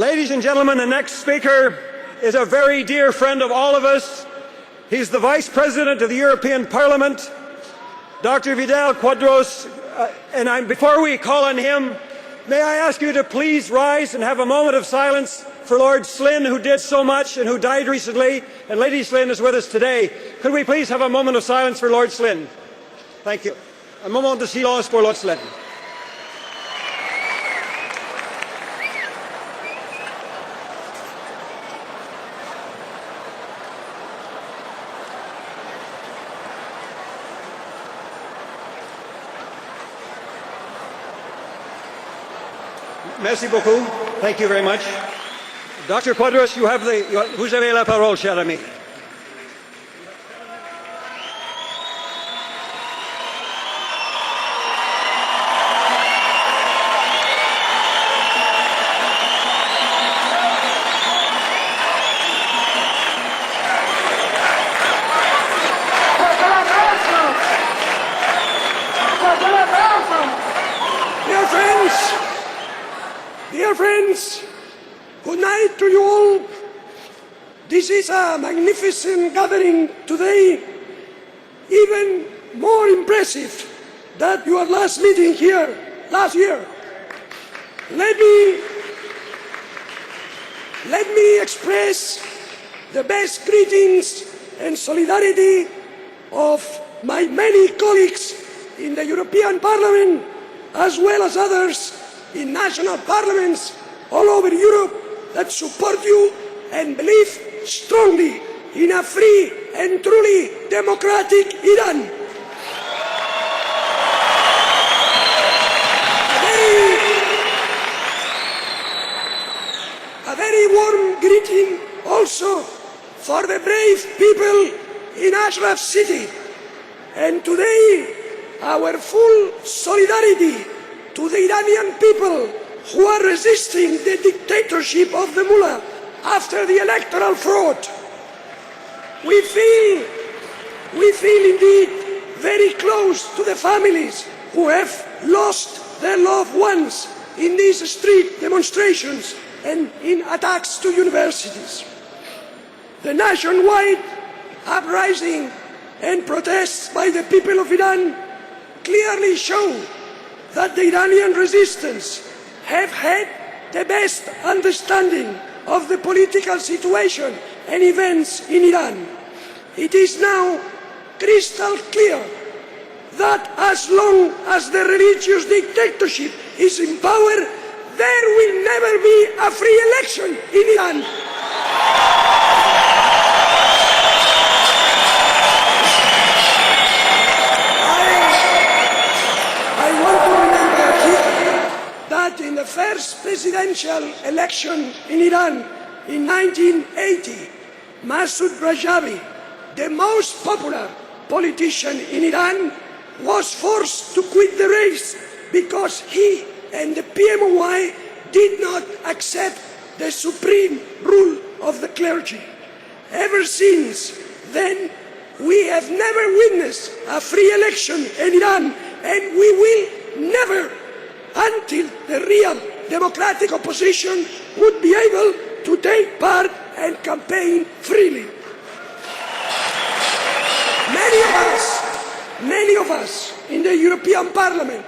Ladies and gentlemen, the next speaker is a very dear friend of all of us. He's the Vice President of the European Parliament, Dr. Vidal Quadros. Before we call on him, may I ask you to please rise and have a moment of silence for Lord Slynn, who did so much and who died recently, and Lady Slynn is with us today. Could we please have a moment of silence for Lord Slynn? Thank you. Un moment de silence pour Lord Slynn. Merci beaucoup. Thank you very much. Dr. Quadros, vous avez la parole, cher ami. Dear friends, good night to you all. This is a magnificent gathering today, even more impressive than your last meeting here last year. Let me express the best greetings and solidarity of my many colleagues in the European Parliament, as well as others in national parliaments all over Europe that support you and believe strongly in a free and truly democratic Iran. A very warm greeting also for the brave people in Ashraf City. And today, our full solidarity to the Iranian people who are resisting the dictatorship of the mullah after the electoral fraud. We feel indeed very close to the families who have lost their loved ones in these street demonstrations and in attacks to universities. The nationwide uprising and protests by the people of Iran clearly show that the Iranian resistance have had the best understanding of the political situation and events in Iran. It is now crystal clear that as long as the religious dictatorship is in power, there will never be a free election in Iran. In the first presidential election in Iran in 1980, Masoud Rajavi, the most popular politician in Iran, was forced to quit the race because he and the PMOI did not accept the supreme rule of the clergy. Ever since then, we have never witnessed a free election in Iran, and we will never, until the real democratic opposition would be able to take part and campaign freely. Many of us in the European Parliament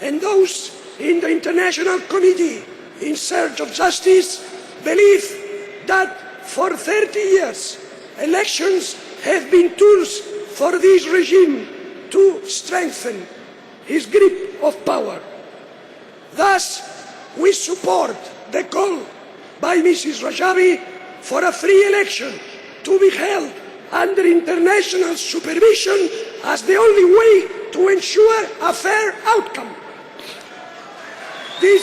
and those in the International Committee in Search of Justice believe that for 30 years elections have been tools for this regime to strengthen his grip of power. Thus, we support the call by Mrs. Rajavi for a free election to be held under international supervision as the only way to ensure a fair outcome. These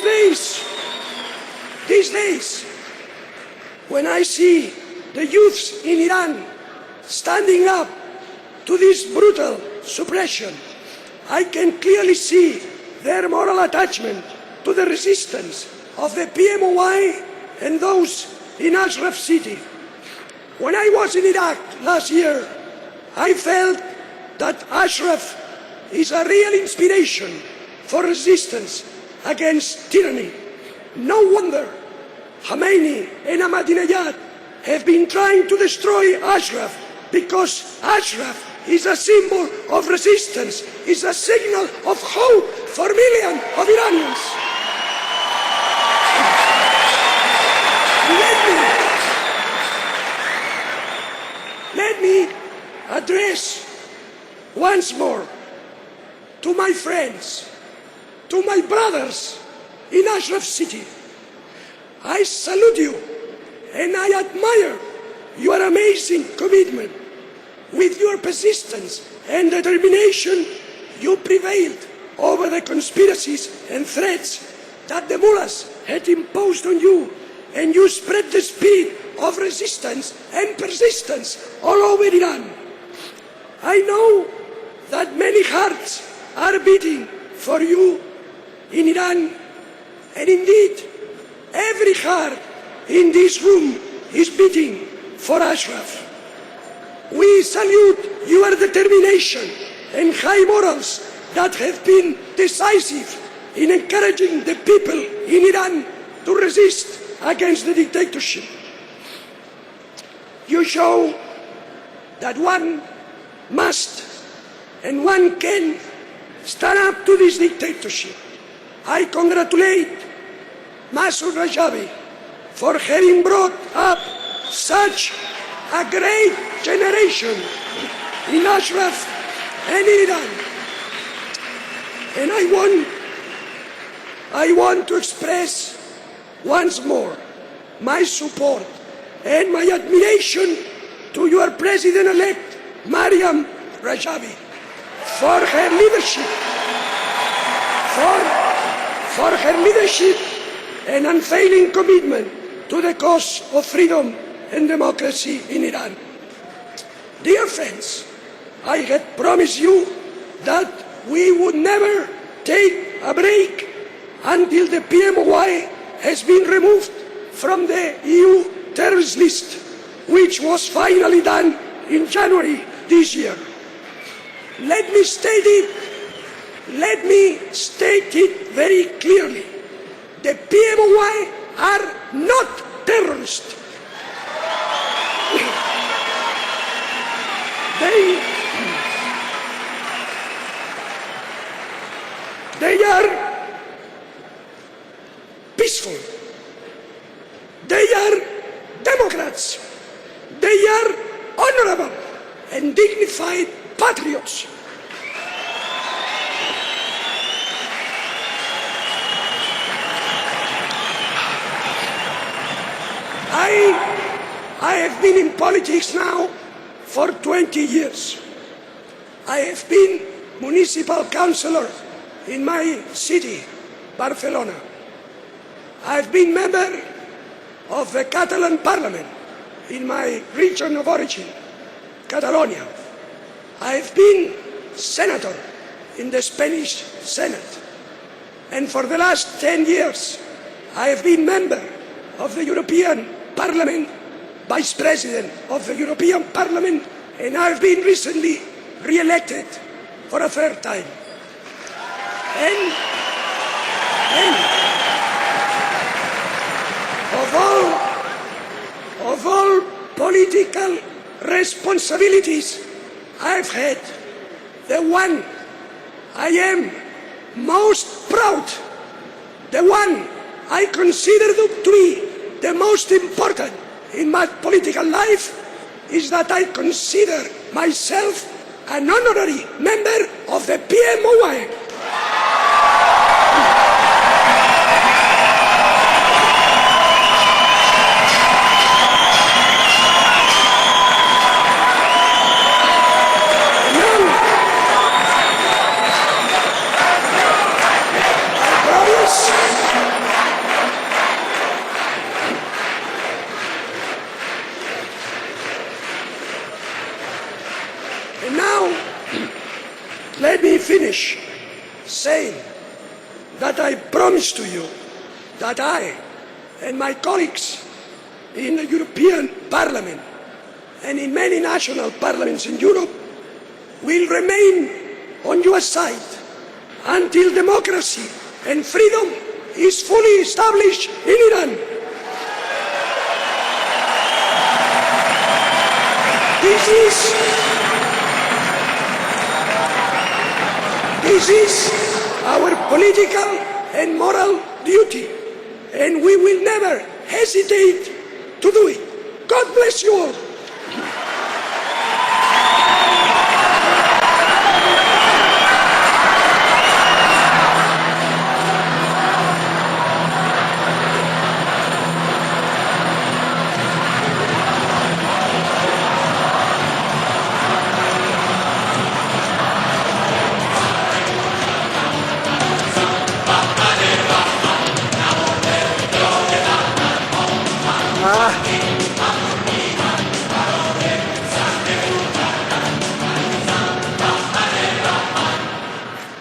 days, when I see the youths in Iran standing up to this brutal suppression, I can clearly see their moral attachment to the resistance of the PMOI and those in Ashraf City. When I was in Iraq last year, I felt that Ashraf is a real inspiration for resistance against tyranny. No wonder Khomeini and Ahmadinejad have been trying to destroy Ashraf because Ashraf is a symbol of resistance, is a signal of hope for millions of Iranians. Let me address once more to my friends, to my brothers in Ashraf City. I salute you and I admire your amazing commitment. With your persistence and determination, you prevailed over the conspiracies and threats that the mullahs had imposed on you, and you spread the spirit of resistance and persistence all over Iran. I know that many hearts are beating for you in Iran, and indeed, every heart in this room is beating for Ashraf. We salute your determination and high morals that have been decisive in encouraging the people in Iran to resist against the dictatorship. You show that one must and one can stand up to this dictatorship. I congratulate Massoud Rajavi for having brought up such a great generation in Ashraf and Iran. And I want to express once more my support and my admiration to your President-elect, Maryam Rajavi, for her leadership and unfailing commitment to the cause of freedom and democracy in Iran. Dear friends, I had promised you that we would never take a break until the PMOI has been removed from the EU terrorist list, which was finally done in January this year. Let me state it very clearly. The PMOI are not terrorists. They are peaceful. They are Democrats. They are honorable and dignified patriots. I have been in politics now for 20 years. I have been municipal councillor in my city, Barcelona. I have been member of the Catalan parliament in my region of origin, Catalonia. I have been senator in the Spanish Senate. And for the last 10 years, I have been member of the European Parliament, Vice President of the European Parliament, and I have been recently re-elected for a third time. And of all political responsibilities I've had, the one I am most proud, the one I consider to be the most important in my political life, is that I consider myself an honorary member of the PMOI. Let me finish saying that I promise to you that I and my colleagues in the European Parliament and in many national parliaments in Europe will remain on your side until democracy and freedom is fully established in Iran. This is our political and moral duty, and we will never hesitate to do it. God bless you all.